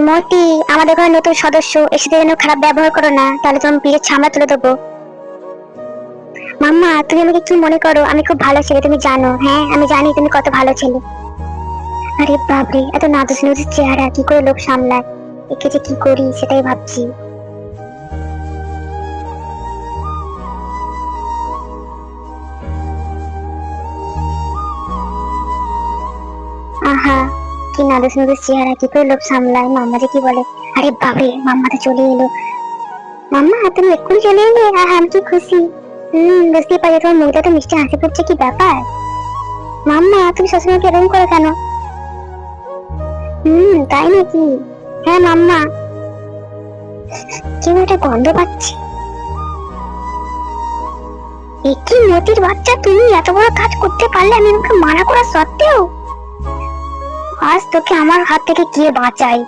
মতি, আমাদের ঘরে নতুন সদস্য এসে যেন খারাপ ব্যবহার করো না, তাহলে তোমার পিঠের ছামড়া তুলে দেবো। মাম্মা, তুমি আমাকে কি মনে করো? আমি খুব ভালো ছেলে, তুমি জানো। হ্যাঁ, আমি জানি তুমি কত ভালো ছেলে। আরে বাপরে, এত নাদুস নুদুস চেহারা, কি করে লোক সামলায়? একে যে কি করি সেটাই ভাবছি। আহা, কি নাদুস নুদুস চেহারা, কি করে লোক সামলায়! মাম্মা যে কি বলে! আরে বাপরে, মাম্মা তো চলে এলো। মাম্মা, তুমি এক্ষুনি চলে এলে? আহা, আমি কি খুশি! বুঝতে পারি তোমার মুখটা তো মিষ্টি হাসি ফুটছে, কি ব্যাপার? মাম্মা, তুমি সবসময় এরকম করো কেন? তাই নাকি? হ্যাঁ মাম্মা, কেউ একটা গন্ধ পাচ্ছি। এ কি মতির বাচ্চা, তুমি এত বড় কাজ করতে পারলে আমি ওকে মানা করা সত্ত্বেও! আজ তোকে আমার হাত থেকে কে বাঁচাই!